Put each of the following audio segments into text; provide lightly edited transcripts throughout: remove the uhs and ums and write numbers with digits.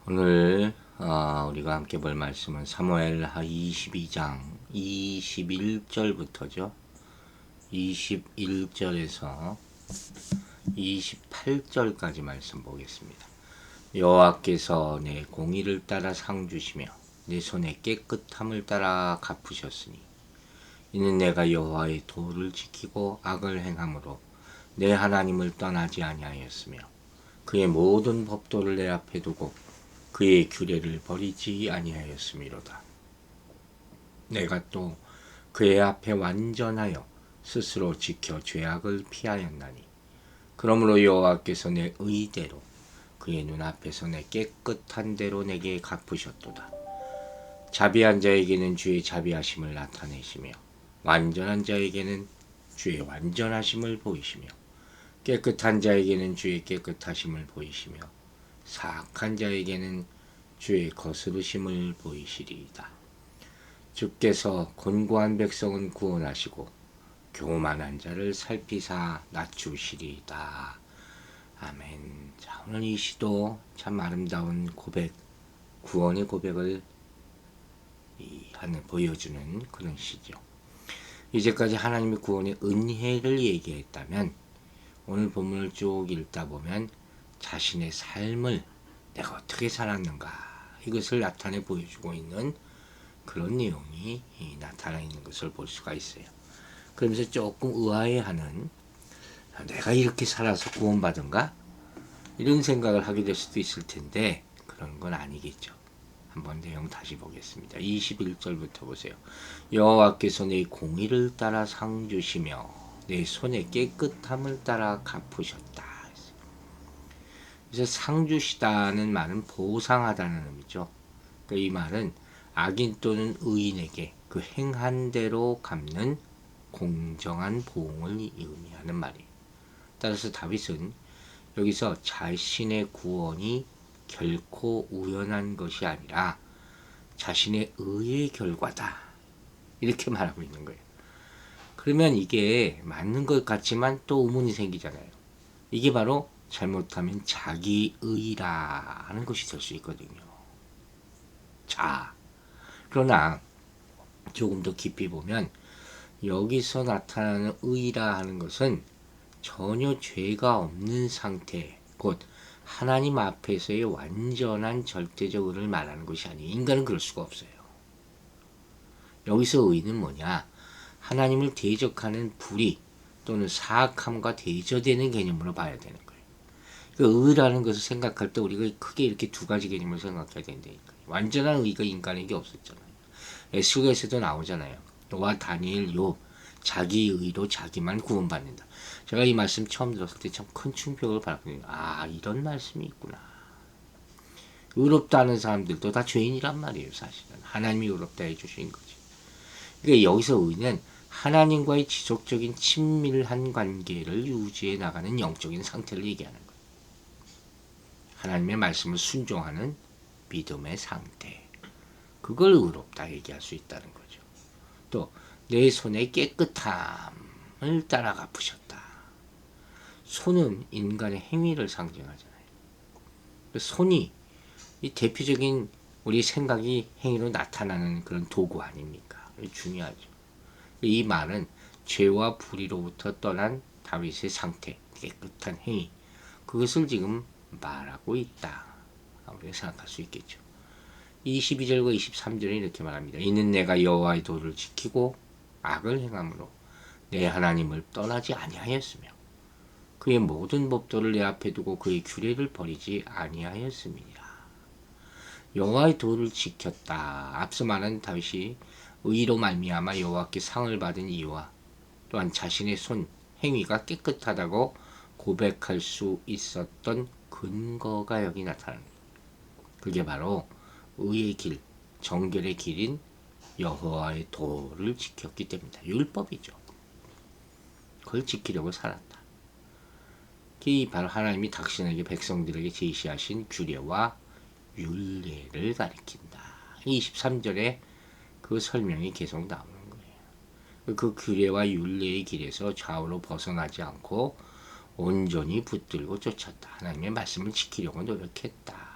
오늘 우리가 함께 볼 말씀은 사무엘하 22장 21절부터죠. 21절에서 28절까지 말씀 보겠습니다. 여호와께서 내 공의를 따라 상 주시며 내 손의 깨끗함을 따라 갚으셨으니 이는 내가 여호와의 도를 지키고 악을 행함으로 내 하나님을 떠나지 아니하였으며 그의 모든 법도를 내 앞에 두고 그의 규례를 버리지 아니하였음이로다. 내가 또 그의 앞에 완전하여 스스로 지켜 죄악을 피하였나니 그러므로 여호와께서 내 의대로 그의 눈앞에서 내 깨끗한 대로 내게 갚으셨도다. 자비한 자에게는 주의 자비하심을 나타내시며 완전한 자에게는 주의 완전하심을 보이시며 깨끗한 자에게는 주의 깨끗하심을 보이시며 사악한 자에게는 주의 거스르심을 보이시리이다. 주께서 곤고한 백성은 구원하시고 교만한 자를 살피사 낮추시리이다. 아멘. 자, 오늘 이 시도 참 아름다운 고백, 구원의 고백을 보여주는 그런 시죠. 이제까지 하나님의 구원의 은혜를 얘기했다면 오늘 본문을 쭉 읽다 보면 자신의 삶을 내가 어떻게 살았는가 이것을 나타내 보여주고 있는 그런 내용이 나타나 있는 것을 볼 수가 있어요. 그러면서 조금 의아해하는 내가 이렇게 살아서 구원받은가? 이런 생각을 하게 될 수도 있을 텐데 그런 건 아니겠죠. 한번 내용 다시 보겠습니다. 21절부터 보세요. 여호와께서 내 공의를 따라 상 주시며 내 손의 깨끗함을 따라 갚으셨다. 그래서 상 주시다는 말은 보상하다는 의미죠. 그러니까 이 말은 악인 또는 의인에게 그 행한 대로 갚는 공정한 보응을 의미하는 말이에요. 따라서 다윗은 여기서 자신의 구원이 결코 우연한 것이 아니라 자신의 의의 결과다. 이렇게 말하고 있는 거예요. 그러면 이게 맞는 것 같지만 또 의문이 생기잖아요. 이게 바로 잘못하면 자기의라 하는 것이 될 수 있거든요. 자, 그러나 조금 더 깊이 보면 여기서 나타나는 의라 하는 것은 전혀 죄가 없는 상태, 곧 하나님 앞에서의 완전한 절대적 의를 말하는 것이 아니에요. 인간은 그럴 수가 없어요. 여기서 의는 뭐냐? 하나님을 대적하는 불의 또는 사악함과 대조되는 개념으로 봐야 되는 거예요. 그 의라는 것을 생각할 때 우리가 크게 이렇게 두 가지 개념을 생각해야 된다니까요. 완전한 의가 인간에게 없었잖아요. 에스겔에서도 나오잖아요. 노아, 다니엘, 욥 자기 의로 자기만 구원받는다. 제가 이 말씀 처음 들었을 때 참 큰 충격을 받았거든요. 아, 이런 말씀이 있구나. 의롭다는 사람들도 다 죄인이란 말이에요. 사실은 하나님이 의롭다 해주신 거지. 그러니까 여기서 의는 하나님과의 지속적인 친밀한 관계를 유지해 나가는 영적인 상태를 얘기하는 거예요. 하나님의 말씀을 순종하는 믿음의 상태. 그걸 의롭다 얘기할 수 있다는 거죠. 또 내 손의 깨끗함을 따라 갚으셨다. 손은 인간의 행위를 상징하잖아요. 손이 이 대표적인 우리 생각이 행위로 나타나는 그런 도구 아닙니까? 중요하죠. 이 말은 죄와 불의로부터 떠난 다윗의 상태, 깨끗한 행위, 그것을 지금 말하고 있다. 우리가 생각할 수 있겠죠. 22절과 23절에 이렇게 말합니다. 이는 내가 여호와의 도를 지키고 악을 행함으로 내 하나님을 떠나지 아니하였으며 그의 모든 법도를 내 앞에 두고 그의 규례를 버리지 아니하였음이니라. 여호와의 도를 지켰다. 앞서 말한 다윗이 의로 말미암아 여호와께 상을 받은 이유와 또한 자신의 손 행위가 깨끗하다고 고백할 수 있었던 근거가 여기 나타납니다. 그게 바로 의의 길, 정결의 길인 여호와의 도를 지켰기 때문이다. 율법이죠. 그걸 지키려고 살았다. 이 바로 하나님이 당신에게 백성들에게 제시하신 규례와 율례를 가리킨다. 23절에 그 설명이 계속 나오는 거예요. 그 규례와 율례의 길에서 좌우로 벗어나지 않고 온전히 붙들고 쫓았다. 하나님의 말씀을 지키려고 노력했다.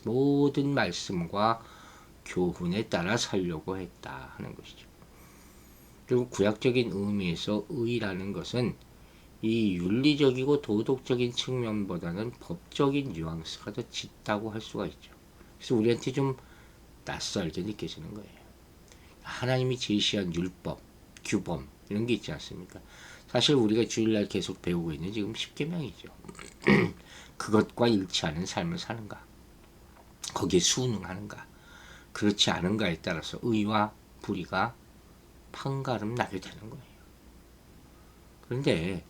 모든 말씀과 교훈에 따라 살려고 했다 하는 것이죠. 그리고 구약적인 의미에서 의라는 것은 이 윤리적이고 도덕적인 측면보다는 법적인 뉘앙스가 더 짙다고 할 수가 있죠. 그래서 우리한테 좀 낯설게 느껴지는 거예요. 하나님이 제시한 율법, 규범 이런 게 있지 않습니까? 사실 우리가 주일날 계속 배우고 있는 지금 10계명이죠. 그것과 일치하는 삶을 사는가, 거기에 순응하는가, 그렇지 않은가에 따라서 의와 불의가 판가름 나게 되는 거예요. 그런데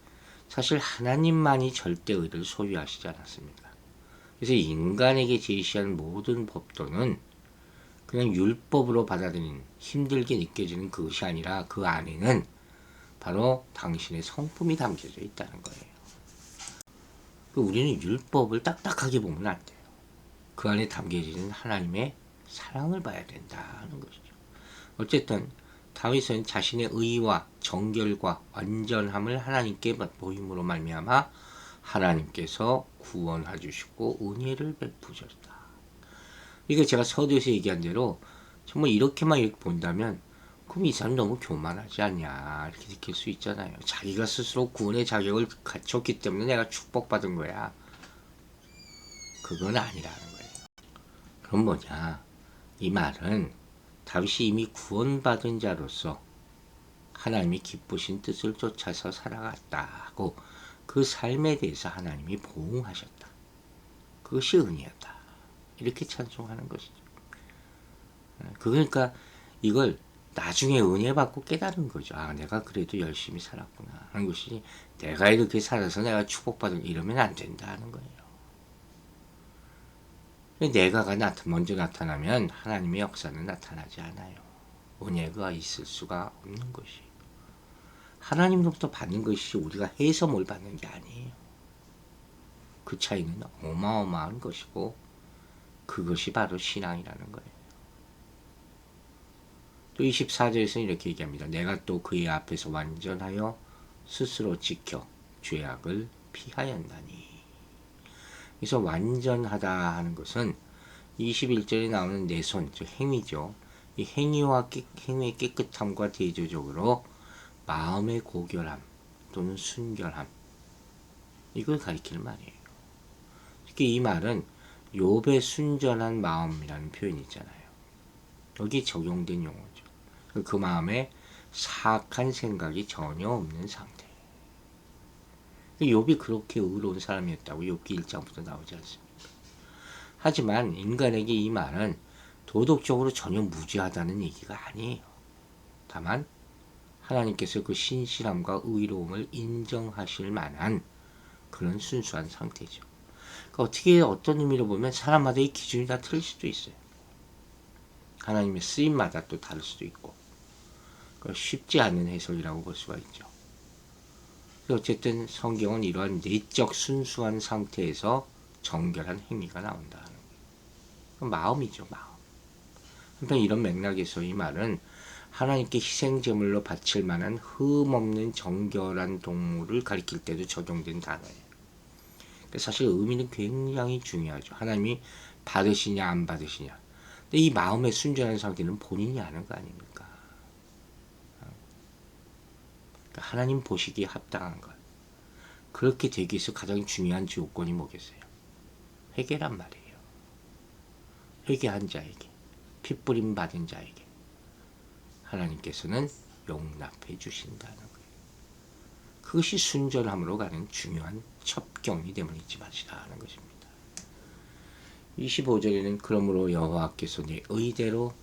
사실 하나님만이 절대 의를 소유하시지 않았습니다. 그래서 인간에게 제시한 모든 법도는 그냥 율법으로 받아들이는 힘들게 느껴지는 그것이 아니라 그 안에는 바로 당신의 성품이 담겨져 있다는 거예요. 우리는 율법을 딱딱하게 보면 안 돼요. 그 안에 담겨지는 하나님의 사랑을 봐야 된다는 것이죠. 어쨌든 다윗은 자신의 의와 정결과 완전함을 하나님께 보임으로 말미암아 하나님께서 구원해 주시고 은혜를 베푸셨다. 이게 제가 서두에서 얘기한 대로 정말 이렇게만 이렇게 본다면 그럼 이 사람 너무 교만하지 않냐 이렇게 느낄 수 있잖아요. 자기가 스스로 구원의 자격을 갖췄기 때문에 내가 축복받은 거야. 그건 아니라는 거예요. 그럼 뭐냐? 이 말은 다윗이 이미 구원받은 자로서 하나님이 기쁘신 뜻을 쫓아서 살아갔다고 그 삶에 대해서 하나님이 보응하셨다. 그것이 은혜였다. 이렇게 찬송하는 것이죠. 그러니까 이걸 나중에 은혜 받고 깨달은 거죠. 아, 내가 그래도 열심히 살았구나 하는 것이, 내가 이렇게 살아서 내가 축복받은, 이러면 안 된다는 거예요. 내가가 먼저 나타나면 하나님의 역사는 나타나지 않아요. 은혜가 있을 수가 없는 것이. 하나님으로부터 받는 것이 우리가 해서 뭘 받는 게 아니에요. 그 차이는 어마어마한 것이고 그것이 바로 신앙이라는 거예요. 또 24절에서는 이렇게 얘기합니다. 내가 또 그의 앞에서 완전하여 스스로 지켜 죄악을 피하였나니. 그래서 완전하다 하는 것은 21절에 나오는 내 손, 즉 행위죠. 이 행위의 깨끗함과 대조적으로 마음의 고결함 또는 순결함, 이걸 가리키는 말이에요. 특히 이 말은 욥의 순전한 마음이라는 표현이 있잖아요. 여기 적용된 용어죠. 그 마음에 사악한 생각이 전혀 없는 상태. 욥이 그렇게 의로운 사람이었다고 욥기 1장부터 나오지 않습니까? 하지만 인간에게 이 말은 도덕적으로 전혀 무지하다는 얘기가 아니에요. 다만 하나님께서 그 신실함과 의로움을 인정하실 만한 그런 순수한 상태죠. 그러니까 어떻게 어떤 의미로 보면 사람마다 이 기준이 다 틀릴 수도 있어요. 하나님의 쓰임마다 또 다를 수도 있고, 쉽지 않은 해석이라고 볼 수가 있죠. 어쨌든 성경은 이러한 내적 순수한 상태에서 정결한 행위가 나온다는 거예요. 마음이죠, 마음. 한편 이런 맥락에서 이 말은 하나님께 희생제물로 바칠 만한 흠없는 정결한 동물을 가리킬 때도 적용된 단어예요. 사실 의미는 굉장히 중요하죠. 하나님이 받으시냐 안 받으시냐. 근데 이 마음의 순전한 상태는 본인이 아는 거 아닙니까? 그러니까 하나님 보시기에 합당한 것. 그렇게 되기 위해서 가장 중요한 조건이 뭐겠어요? 회개란 말이에요. 회개한 자에게, 핏부림 받은 자에게 하나님께서는 용납해 주신다는 거예요. 그것이 순전함으로 가는 중요한 첩경이 됨을 잊지 마시라는 것입니다. 25절에는 그러므로 여호와께서 내 의대로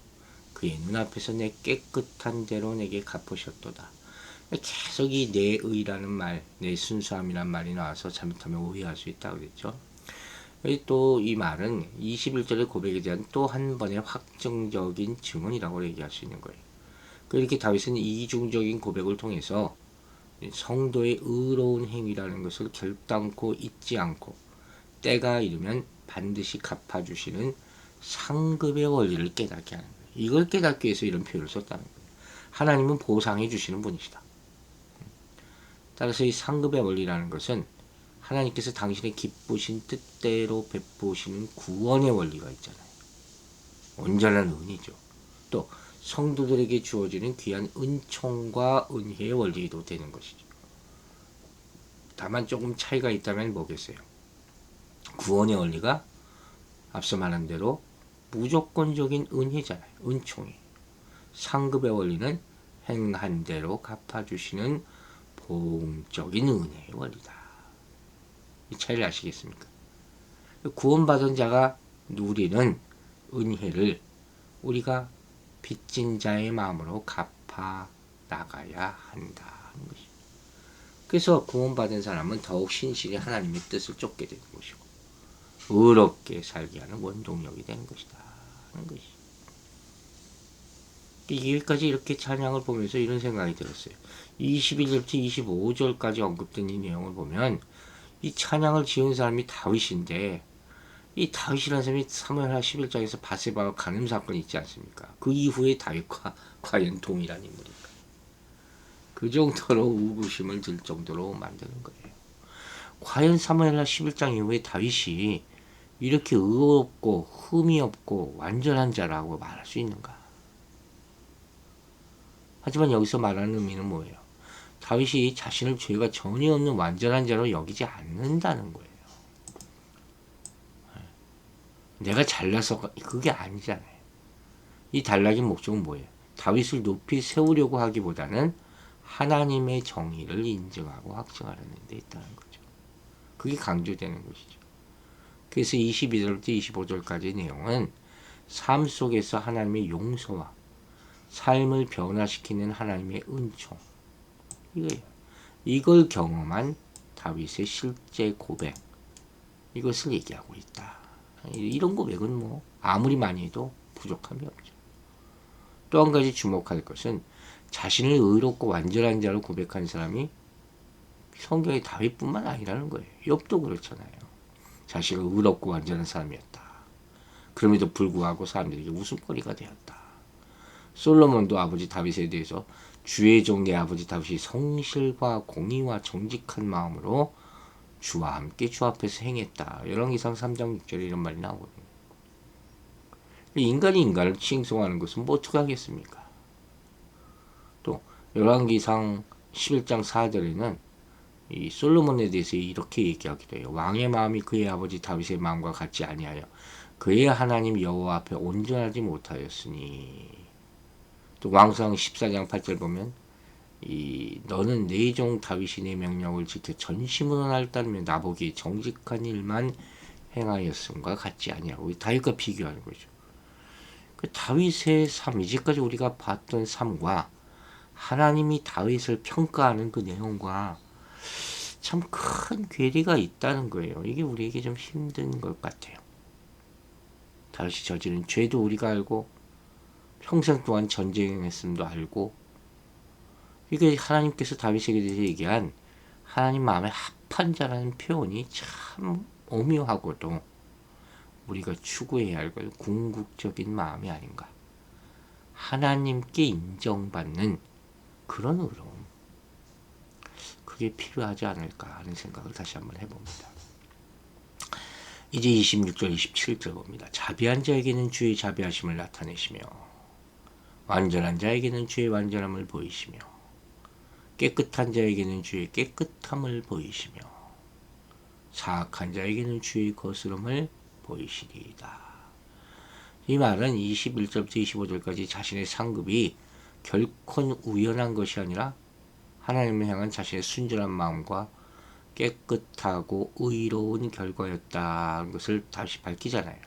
그의 눈앞에서 내 깨끗한 대로 내게 갚으셨도다. 계속 이 내 의라는 말, 내 순수함이란 말이 나와서 잘못하면 오해할 수 있다고 그랬죠. 또 이 말은 21절의 고백에 대한 또 한 번의 확정적인 증언이라고 얘기할 수 있는 거예요. 이렇게 다윗은 이중적인 고백을 통해서 성도의 의로운 행위라는 것을 결단코 잊지 않고 때가 이르면 반드시 갚아주시는 상급의 원리를 깨닫게 하는 거예요. 이걸 깨닫기 위해서 이런 표현을 썼다는 거예요. 하나님은 보상해 주시는 분이시다. 따라서 이 상급의 원리라는 것은 하나님께서 당신의 기쁘신 뜻대로 베푸시는 구원의 원리가 있잖아요. 온전한 은이죠. 또 성도들에게 주어지는 귀한 은총과 은혜의 원리도 되는 것이죠. 다만 조금 차이가 있다면 뭐겠어요? 구원의 원리가 앞서 말한 대로 무조건적인 은혜잖아요. 은총이. 상급의 원리는 행한 대로 갚아주시는 보응적인 은혜의 원리다. 이 차이를 아시겠습니까? 구원받은 자가 누리는 은혜를 우리가 빚진 자의 마음으로 갚아 나가야 한다는 것입니다. 그래서 구원받은 사람은 더욱 신실히 하나님의 뜻을 쫓게 되는 것이고 의롭게 살게 하는 원동력이 되는 것이다 하는 것이죠. 여기까지 이렇게 찬양을 보면서 이런 생각이 들었어요. 21절부터 25절까지 언급된 이 내용을 보면 이 찬양을 지은 사람이 다윗인데 이 다윗이라는 사람이 사무엘하 11장에서 바세바와 간음 사건이 있지 않습니까? 그 이후에 다윗과 과연 동일한 인물인가? 그 정도로 의구심을 들 정도로 만드는 거예요. 과연 사무엘하 11장 이후에 다윗이 이렇게 의롭고 흠이 없고 완전한 자라고 말할 수 있는가? 하지만 여기서 말하는 의미는 뭐예요? 다윗이 자신을 죄가 전혀 없는 완전한 자로 여기지 않는다는 거예요. 내가 잘나서 그게 아니잖아요. 이 단락의 목적은 뭐예요? 다윗을 높이 세우려고 하기보다는 하나님의 정의를 인정하고 확증하려는 데 있다는 거죠. 그게 강조되는 것이죠. 그래서 22절부터 25절까지의 내용은 삶 속에서 하나님의 용서와 삶을 변화시키는 하나님의 은총, 이거예요. 이걸 경험한 다윗의 실제 고백, 이것을 얘기하고 있다. 이런 고백은 뭐 아무리 많이 해도 부족함이 없죠. 또 한 가지 주목할 것은 자신을 의롭고 완전한 자로 고백한 사람이 성경의 다윗뿐만 아니라는 거예요. 욥도 그렇잖아요. 자신을 의롭고 완전한 사람이었다. 그럼에도 불구하고 사람들에게 웃음거리가 되었다. 솔로몬도 아버지 다윗에 대해서 주의 종 내 아버지 다윗이 성실과 공의와 정직한 마음으로 주와 함께 주 앞에서 행했다. 열왕기상 3장 6절에 이런 말이 나오거든요. 인간이 인간을 칭송하는 것은 뭐 어떻게 하겠습니까? 또 열왕기상 11장 4절에는 이 솔로몬에 대해서 이렇게 얘기하기도 해요. 왕의 마음이 그의 아버지 다윗의 마음과 같지 아니하여 그의 하나님 여호와 앞에 온전하지 못하였으니. 또 왕상 14장 8절 보면 너는 내 종 다윗이 내 명령을 지켜 전심으로 날 따르며 나보기에 정직한 일만 행하였음과 같지 아니하고 다윗과 비교하는 거죠. 그 다윗의 삶, 이제까지 우리가 봤던 삶과 하나님이 다윗을 평가하는 그 내용과 참 큰 괴리가 있다는 거예요. 이게 우리에게 좀 힘든 것 같아요. 다윗이 저지른 죄도 우리가 알고 평생 동안 전쟁했음도 알고, 이게 하나님께서 다윗에게 대해서 얘기한 하나님 마음에 합한 자라는 표현이 참 오묘하고도 우리가 추구해야 할 것, 궁극적인 마음이 아닌가. 하나님께 인정받는 그런 의로움, 그게 필요하지 않을까 하는 생각을 다시 한번 해봅니다. 이제 26절 27절 봅니다. 자비한 자에게는 주의 자비하심을 나타내시며 완전한 자에게는 주의 완전함을 보이시며 깨끗한 자에게는 주의 깨끗함을 보이시며 사악한 자에게는 주의 거스름을 보이시리이다. 이 말은 21절부터 25절까지 자신의 상급이 결코 우연한 것이 아니라 하나님을 향한 자신의 순전한 마음과 깨끗하고 의로운 결과였다는 것을 다시 밝히잖아요.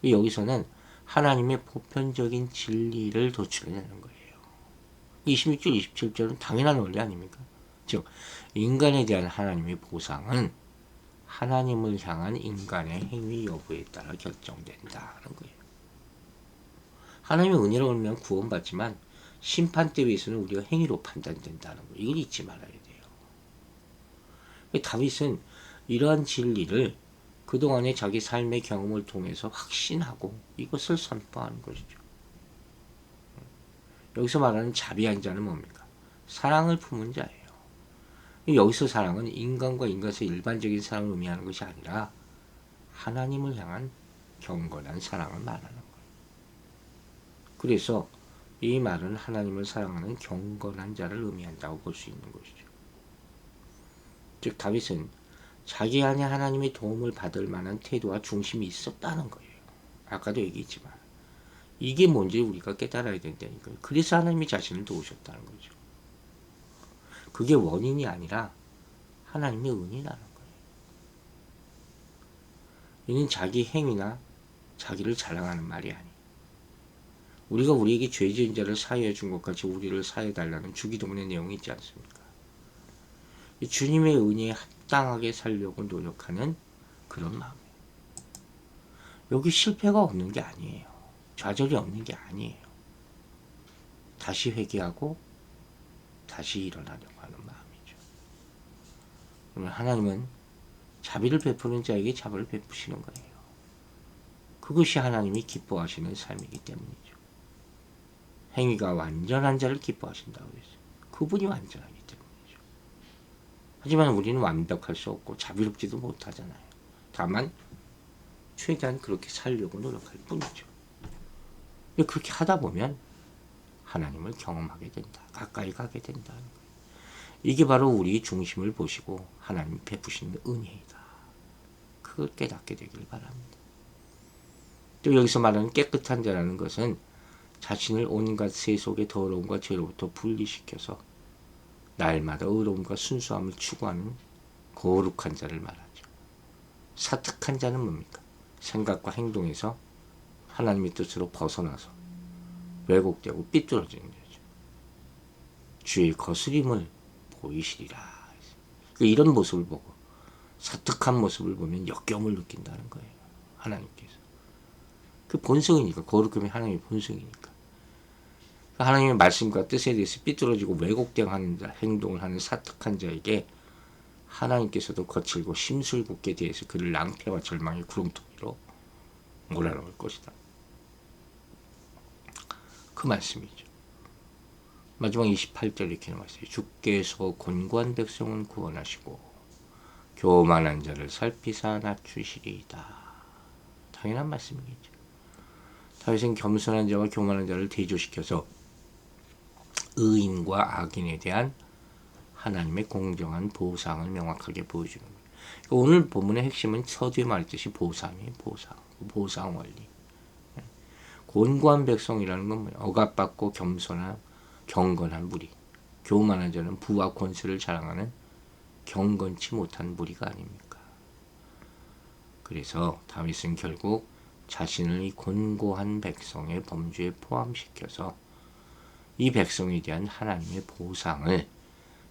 여기서는 하나님의 보편적인 진리를 도출해내는 거예요. 26절, 27절은 당연한 원리 아닙니까? 즉, 인간에 대한 하나님의 보상은 하나님을 향한 인간의 행위 여부에 따라 결정된다는 거예요. 하나님의 은혜로 오면 구원받지만 심판 때 위해서는 우리가 행위로 판단된다는 거, 이걸 잊지 말아야 돼요. 다윗은 이러한 진리를 그동안의 자기 삶의 경험을 통해서 확신하고 이것을 선포하는 것이죠. 여기서 말하는 자비한 자는 뭡니까? 사랑을 품은 자예요. 여기서 사랑은 인간과 인간 사이 일반적인 사랑을 의미하는 것이 아니라 하나님을 향한 경건한 사랑을 말하는 거예요. 그래서 이 말은 하나님을 사랑하는 경건한 자를 의미한다고 볼 수 있는 것이죠. 즉 다윗은 자기 안에 하나님의 도움을 받을 만한 태도와 중심이 있었다는 거예요. 아까도 얘기했지만 이게 뭔지 우리가 깨달아야 된다니까요. 그래서 하나님이 자신을 도우셨다는 거죠. 그게 원인이 아니라 하나님의 은혜라는 거예요. 이는 자기 행위나 자기를 자랑하는 말이 아니에요. 우리가 우리에게 죄 지은 자를 사하여 준 것 같이 우리를 사하여 달라는 주기도문의 내용이 있지 않습니까? 주님의 은혜에 합당하게 살려고 노력하는 그런 마음이에요. 여기 실패가 없는 게 아니에요. 좌절이 없는 게 아니에요. 다시 회개하고 다시 일어나려고 하는 마음이죠. 그러면 하나님은 자비를 베푸는 자에게 자비를 베푸시는 거예요. 그것이 하나님이 기뻐하시는 삶이기 때문이죠. 행위가 완전한 자를 기뻐하신다고 했어요. 그분이 완전하기 때문이죠. 하지만 우리는 완벽할 수 없고 자비롭지도 못하잖아요. 다만 최대한 그렇게 살려고 노력할 뿐이죠. 그렇게 하다 보면 하나님을 경험하게 된다. 가까이 가게 된다는 거예요. 이게 바로 우리 중심을 보시고 하나님 베푸시는 은혜이다. 그걸 깨닫게 되길 바랍니다. 또 여기서 말하는 깨끗한 자라는 것은 자신을 온갖 세속의 더러움과 죄로부터 분리시켜서 날마다 의로움과 순수함을 추구하는 거룩한 자를 말하죠. 사특한 자는 뭡니까? 생각과 행동에서 하나님의 뜻으로 벗어나서 왜곡되고 삐뚤어지는 거죠. 주의 거스림을 보이시리라. 이런 모습을 보고 사특한 모습을 보면 역겨움을 느낀다는 거예요. 하나님께서. 그 본성이니까. 거룩함이 하나님의 본성이니까. 하나님의 말씀과 뜻에 대해서 삐뚤어지고 왜곡된 행동을 하는 사특한 자에게 하나님께서도 거칠고 심술궂게 대해서 그를 낭패와 절망의 구렁텅이로 몰아넣을 것이다. 그 말씀이죠. 마지막 28절 이렇게 나와있어요. 주께서 곤고한 백성은 구원하시고 교만한 자를 살피사 낮추시리이다. 당연한 말씀이겠죠. 다윗은 겸손한 자와 교만한 자를 대조시켜서 의인과 악인에 대한 하나님의 공정한 보상을 명확하게 보여주는 거예요. 오늘 본문의 핵심은 서두에 말했듯이 보상이에요. 보상 원리. 곤고한 백성이라는 건 뭐예요? 억압받고 겸손한 경건한 무리. 교만한 자는 부와 권세를 자랑하는 경건치 못한 무리가 아닙니까? 그래서 다윗은 결국 자신을 이 곤고한 백성의 범주에 포함시켜서 이 백성에 대한 하나님의 보상을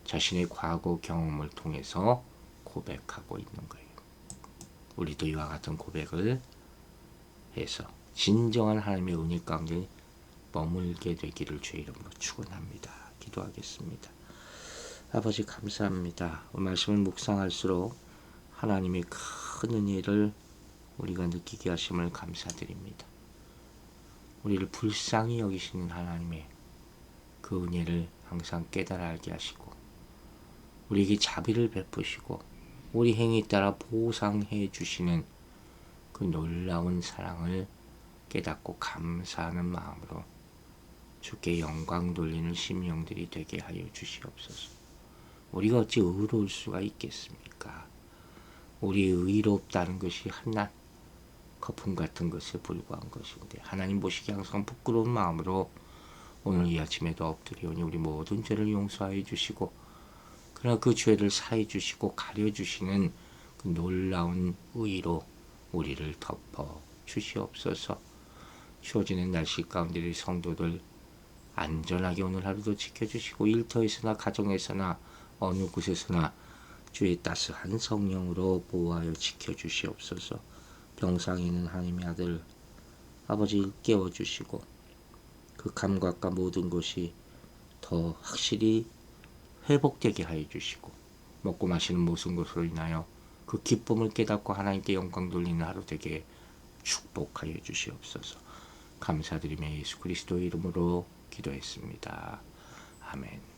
자신의 과거 경험을 통해서 고백하고 있는 거예요. 우리도 이와 같은 고백을 해서 진정한 하나님의 은혜 가운데 머물게 되기를 주의 이름으로 축원합니다. 기도하겠습니다. 아버지 감사합니다. 말씀을 묵상할수록 하나님의 큰 은혜를 우리가 느끼게 하심을 감사드립니다. 우리를 불쌍히 여기시는 하나님의 그 은혜를 항상 깨달아 알게 하시고 우리에게 자비를 베푸시고 우리 행위에 따라 보상해 주시는 그 놀라운 사랑을 깨닫고 감사하는 마음으로 주께 영광 돌리는 심령들이 되게 하여 주시옵소서. 우리가 어찌 의로울 수가 있겠습니까? 우리 의롭다는 것이 한낱 거품 같은 것에 불과한 것인데 하나님 보시기에 항상 부끄러운 마음으로 오늘 이 아침에도 엎드리오니 우리 모든 죄를 용서하여 주시고 그러나 그 죄를 사해 주시고 가려 주시는 그 놀라운 의로 우리를 덮어 주시옵소서. 추워지는 날씨 가운데 우리 성도들 안전하게 오늘 하루도 지켜주시고 일터에서나 가정에서나 어느 곳에서나 주의 따스한 성령으로 보호하여 지켜주시옵소서. 병상에 있는 하나님의 아들 아버지 깨워주시고 그 감각과 모든 것이 더 확실히 회복되게 하여 주시고 먹고 마시는 모든 것으로 인하여 그 기쁨을 깨닫고 하나님께 영광 돌리는 하루 되게 축복하여 주시옵소서. 감사드리며 예수 그리스도의 이름으로 기도했습니다. 아멘.